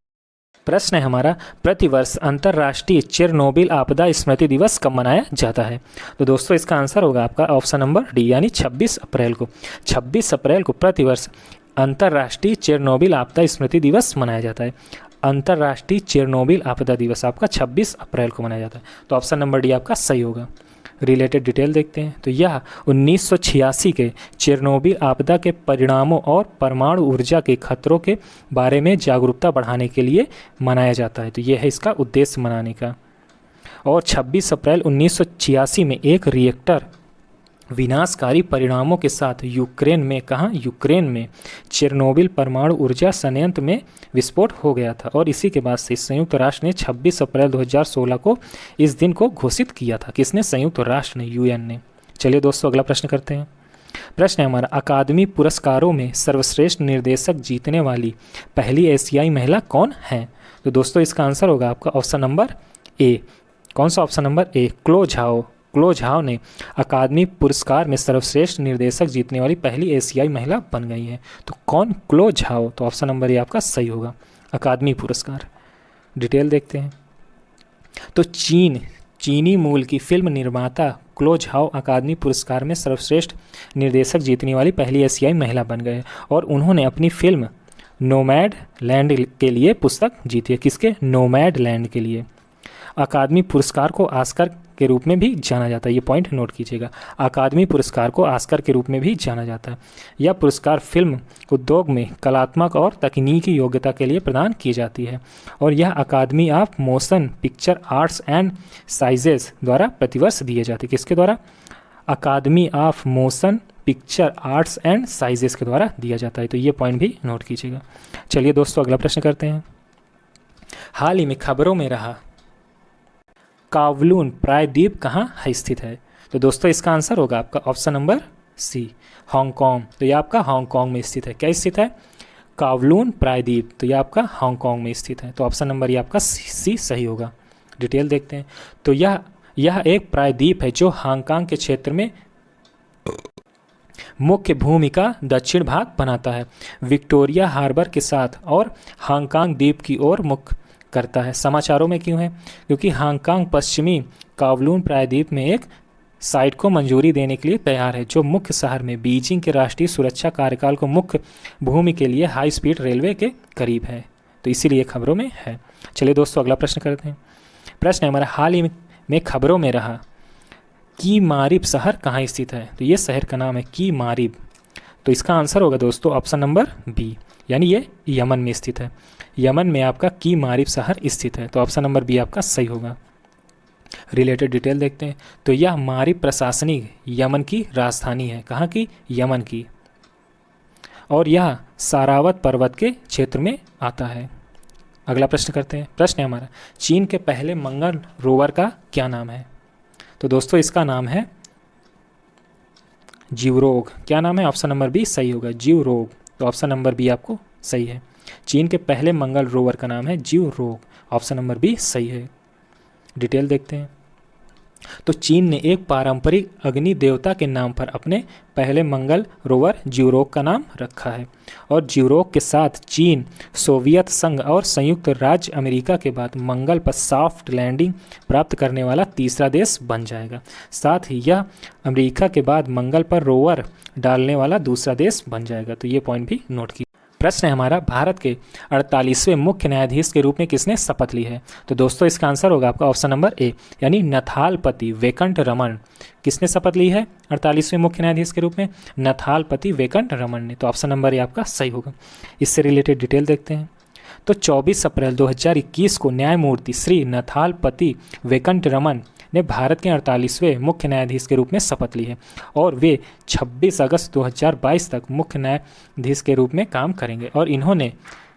प्रश्न है हमारा, प्रतिवर्ष अंतर्राष्ट्रीय चेरनोबिल आपदा स्मृति दिवस कब मनाया जाता है? तो दोस्तों इसका आंसर होगा आपका ऑप्शन नंबर डी, यानी 26 अप्रैल को। 26 अप्रैल को प्रतिवर्ष अंतर्राष्ट्रीय चेरनोबिल आपदा स्मृति दिवस मनाया जाता है। अंतर्राष्ट्रीय चेरनोबिल आपदा दिवस आपका 26 अप्रैल को मनाया जाता है, तो ऑप्शन नंबर डी आपका सही होगा। रिलेटेड डिटेल देखते हैं। तो यह 1986 के चेरनोबिल आपदा के परिणामों और परमाणु ऊर्जा के खतरों के बारे में जागरूकता बढ़ाने के लिए मनाया जाता है, तो यह है इसका उद्देश्य मनाने का। और 26 अप्रैल 1986 में एक रिएक्टर विनाशकारी परिणामों के साथ यूक्रेन में, कहाँ, यूक्रेन में चेरनोबिल परमाणु ऊर्जा संयंत्र में विस्फोट हो गया था और इसी के बाद से संयुक्त राष्ट्र ने 26 अप्रैल 2016 को इस दिन को घोषित किया था। किसने? संयुक्त राष्ट्र ने, यूएन ने। चलिए दोस्तों अगला प्रश्न करते हैं। प्रश्न है हमारा, अकादमी पुरस्कारों में सर्वश्रेष्ठ निर्देशक जीतने वाली पहली एशियाई महिला कौन है? तो दोस्तों इसका आंसर होगा आपका ऑप्शन नंबर ए। कौन सा? Option number A, Chloe Zhao. Chloe Zhao ने अकादमी पुरस्कार में सर्वश्रेष्ठ निर्देशक जीतने वाली पहली एशियाई महिला बन गई है। तो कौन? क्लो झाओ। तो ऑप्शन नंबर ए आपका सही होगा, अकादमी पुरस्कार। डिटेल देखते हैं। तो चीनी मूल की फिल्म निर्माता क्लो झाओ अकादमी पुरस्कार में सर्वश्रेष्ठ निर्देशक जीतने वाली पहली एशियाई महिला बन गए और उन्होंने अपनी फिल्म नोमैड लैंड के लिए पुस्तक जीती है। किसके? नोमैड लैंड के लिए। अकादमी पुरस्कार को ऑस्कर के रूप में भी जाना जाता है, ये पॉइंट नोट कीजिएगा। अकादमी पुरस्कार को ऑस्कर के रूप में भी जाना जाता है। यह पुरस्कार फिल्म उद्योग में कलात्मक और तकनीकी योग्यता के लिए प्रदान की जाती है और यह Academy of Motion Picture Arts and Sciences द्वारा प्रतिवर्ष दिए जाती है। किसके द्वारा? Academy of Motion Picture Arts and Sciences के द्वारा दिया जाता है। तो ये पॉइंट भी नोट कीजिएगा। चलिए दोस्तों अगला प्रश्न करते हैं। हाल ही में खबरों में रहा कावलून प्रायद्वीप कहाँ है स्थित है? तो दोस्तों इसका आंसर होगा आपका ऑप्शन नंबर सी, हांगकांग। तो ये आपका हांगकांग में स्थित है। क्या स्थित है? कावलून प्रायद्वीप। तो ये आपका हांगकांग में स्थित है। तो ऑप्शन नंबर ये आपका सी सही होगा। डिटेल देखते हैं। तो यह एक प्रायद्वीप है जो हांगकांग के क्षेत्र में मुख्य भूमि का दक्षिण भाग बनाता है, विक्टोरिया हार्बर के साथ और हांगकांग द्वीप की ओर मुख करता है। समाचारों में क्यों है? क्योंकि हांगकांग पश्चिमी कावलून प्रायद्वीप में एक साइट को मंजूरी देने के लिए तैयार है जो मुख्य शहर में बीजिंग के राष्ट्रीय सुरक्षा कार्यकाल को मुख्य भूमि के लिए हाई स्पीड रेलवे के करीब है। तो इसीलिए खबरों में है। चलिए दोस्तों अगला प्रश्न करते हैं। प्रश्न है हमारा, हाल ही में खबरों में रहा की मारिब शहर कहाँ स्थित है? तो ये शहर का नाम है की मारिब। तो इसका आंसर होगा दोस्तों ऑप्शन नंबर बी, यानी ये यमन में स्थित है। यमन में आपका की मारिब शहर स्थित है। तो ऑप्शन नंबर बी आपका सही होगा। रिलेटेड डिटेल देखते हैं। तो यह मारिब प्रशासनिक यमन की राजधानी है। कहाँ की? यमन की। और यह सारावत पर्वत के क्षेत्र में आता है। अगला प्रश्न करते हैं। प्रश्न है हमारा, चीन के पहले मंगल रोवर का क्या नाम है? तो दोस्तों इसका नाम है जीवरोग। क्या नाम है? ऑप्शन नंबर बी सही होगा, जीवरोग। तो ऑप्शन नंबर बी आपको सही है। चीन के पहले मंगल रोवर का नाम है जीवरोग। ऑप्शन नंबर बी सही है। डिटेल देखते हैं। तो चीन ने एक पारंपरिक अग्नि देवता के नाम पर अपने पहले मंगल रोवर जीवरोग का नाम रखा है और जीवरोग के साथ चीन सोवियत संघ और संयुक्त राज्य अमेरिका के बाद मंगल पर सॉफ्ट लैंडिंग प्राप्त करने वाला तीसरा देश बन जाएगा। साथ ही यह अमेरिका के बाद मंगल पर रोवर डालने वाला दूसरा देश बन जाएगा। तो ये पॉइंट भी नोट की। प्रश्न है हमारा, भारत के 48वें मुख्य न्यायाधीश के रूप में किसने शपथ ली है? तो दोस्तों इसका आंसर होगा आपका ऑप्शन नंबर ए, यानी नथालपति वेंकट रमन। किसने शपथ ली है 48वें मुख्य न्यायाधीश के रूप में? नथालपति वेंकट रमन ने। तो ऑप्शन नंबर ए आपका सही होगा। इससे रिलेटेड डिटेल देखते हैं। तो 24 अप्रैल 2021 को न्यायमूर्ति श्री नथालपति वेंकट रमन ने भारत के 48वें मुख्य न्यायाधीश के रूप में शपथ ली है और वे 26 अगस्त 2022 तक मुख्य न्यायाधीश के रूप में काम करेंगे और इन्होंने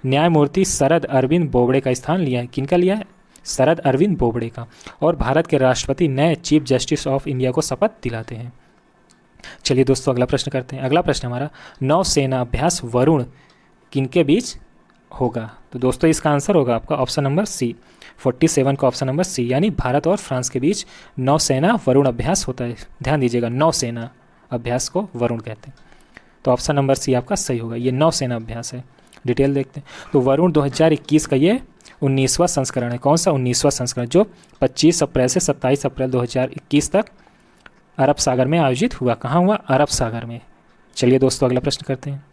न्यायमूर्ति शरद अरविंद बोबड़े का स्थान लिया है। किनका लिया है? शरद अरविंद बोबड़े का। और भारत के राष्ट्रपति नए चीफ जस्टिस ऑफ इंडिया को शपथ दिलाते हैं। चलिए दोस्तों अगला प्रश्न करते हैं। अगला प्रश्न हमारा, नौसेना अभ्यास वरुण किनके बीच होगा? तो दोस्तों इसका आंसर होगा आपका ऑप्शन नंबर सी, 47 का ऑप्शन नंबर सी, यानी भारत और फ्रांस के बीच नौसेना वरुण अभ्यास होता है। ध्यान दीजिएगा, नौसेना अभ्यास को वरुण कहते हैं। तो ऑप्शन नंबर सी आपका सही होगा, ये नौसेना अभ्यास है। डिटेल देखते हैं। तो वरुण 2021 का ये 19वां संस्करण है। कौन सा? 19वां संस्करण, जो 25 अप्रैल से 27 अप्रैल 2021 तक अरब सागर में आयोजित हुआ। कहाँ हुआ? अरब सागर में। चलिए दोस्तों अगला प्रश्न करते हैं।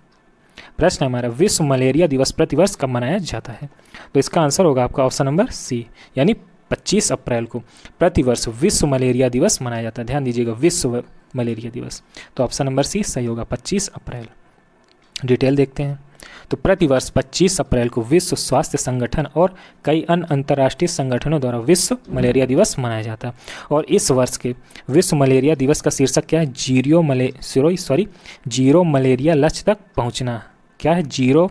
प्रश्न हमारा, विश्व मलेरिया दिवस प्रतिवर्ष कब मनाया जाता है? तो इसका आंसर होगा आपका ऑप्शन नंबर सी, यानी 25 अप्रैल को प्रतिवर्ष विश्व मलेरिया दिवस मनाया जाता है। ध्यान दीजिएगा, विश्व मलेरिया दिवस। तो ऑप्शन नंबर सी सही होगा, 25 अप्रैल। डिटेल देखते हैं। तो प्रतिवर्ष 25 अप्रैल को विश्व स्वास्थ्य संगठन और कई अन्य अंतर्राष्ट्रीय संगठनों द्वारा विश्व मलेरिया दिवस मनाया जाता है। और इस वर्ष के विश्व मलेरिया दिवस का शीर्षक क्या है? जीरो मलेरिया लक्ष्य तक पहुंचना। क्या है? जीरो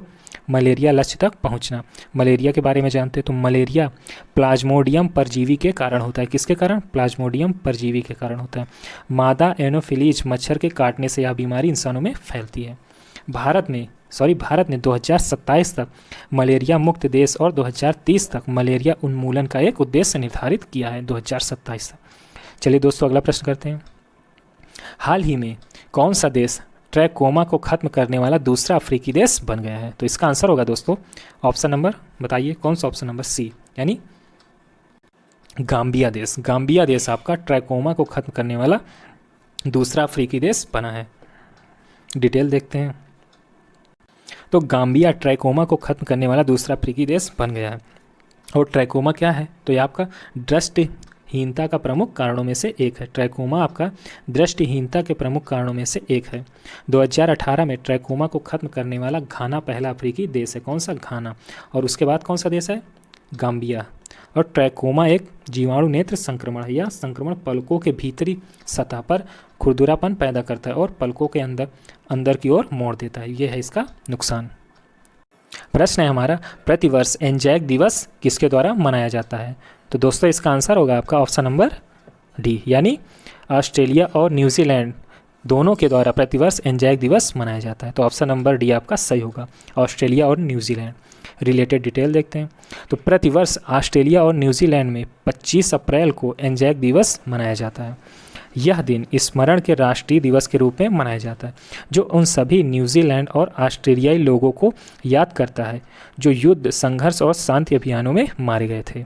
मलेरिया लक्ष्य तक पहुंचना। मलेरिया के बारे में जानते हैं तो मलेरिया प्लाज्मोडियम परजीवी के कारण होता है। किसके कारण? प्लाज्मोडियम परजीवी के कारण होता है। मादा एनोफिलीज मच्छर के काटने से यह बीमारी इंसानों में फैलती है। भारत ने 2027 तक मलेरिया मुक्त देश और 2030 तक मलेरिया उन्मूलन का एक उद्देश्य निर्धारित किया है। 2027 तक। चलिए दोस्तों अगला प्रश्न करते हैं। हाल ही में कौन सा देश ट्रैकोमा को खत्म करने वाला दूसरा अफ्रीकी देश बन गया है? तो इसका आंसर होगा दोस्तों ऑप्शन नंबर, बताइए कौन सा? ऑप्शन नंबर सी, यानी गाम्बिया देश। गाम्बिया देश आपका ट्रैकोमा को खत्म करने वाला दूसरा अफ्रीकी देश बना है। डिटेल देखते हैं। तो गाम्बिया ट्रैकोमा को खत्म करने वाला दूसरा अफ्रीकी देश बन गया है। और ट्रैकोमा क्या है? तो ये आपका दृष्टिहीनता का प्रमुख कारणों में से एक है। ट्रैकोमा आपका दृष्टिहीनता के प्रमुख कारणों में से एक है। 2018 में ट्रैकोमा को खत्म करने वाला घाना पहला अफ्रीकी देश है। कौन सा? घाना। और उसके बाद कौन सा देश है? गाम्बिया। और ट्रैकोमा एक जीवाणु नेत्र संक्रमण है। यह संक्रमण पलकों के भीतरी सतह पर खुरदुरापन पैदा करता है और पलकों के अंदर की ओर मोड़ देता है। यह है इसका नुकसान। प्रश्न है हमारा, प्रतिवर्ष एंजाइक दिवस किसके द्वारा मनाया जाता है? तो दोस्तों इसका आंसर होगा आपका ऑप्शन नंबर डी, यानी ऑस्ट्रेलिया और न्यूजीलैंड दोनों के द्वारा प्रतिवर्ष एंजाइक दिवस मनाया जाता है। तो ऑप्शन नंबर डी आपका सही होगा, ऑस्ट्रेलिया और न्यूजीलैंड। रिलेटेड डिटेल देखते हैं। तो प्रतिवर्ष ऑस्ट्रेलिया और न्यूजीलैंड में 25 अप्रैल को एंजाइक दिवस मनाया जाता है। यह दिन स्मरण के राष्ट्रीय दिवस के रूप में मनाया जाता है, जो उन सभी न्यूजीलैंड और ऑस्ट्रेलियाई लोगों को याद करता है जो युद्ध, संघर्ष और शांति अभियानों में मारे गए थे।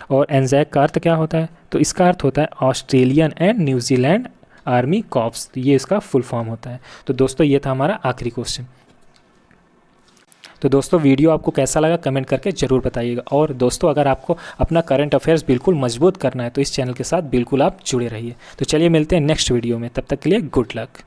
और एंजाइक का अर्थ क्या होता है? तो इसका अर्थ होता है Australian and New Zealand army corps. ये इसका फुल फॉर्म होता है। तो दोस्तों ये था हमारा आखिरी क्वेश्चन। तो दोस्तों वीडियो आपको कैसा लगा कमेंट करके ज़रूर बताइएगा। और दोस्तों अगर आपको अपना करंट अफेयर्स बिल्कुल मजबूत करना है तो इस चैनल के साथ बिल्कुल आप जुड़े रहिए। तो चलिए मिलते हैं नेक्स्ट वीडियो में, तब तक के लिए गुड लक।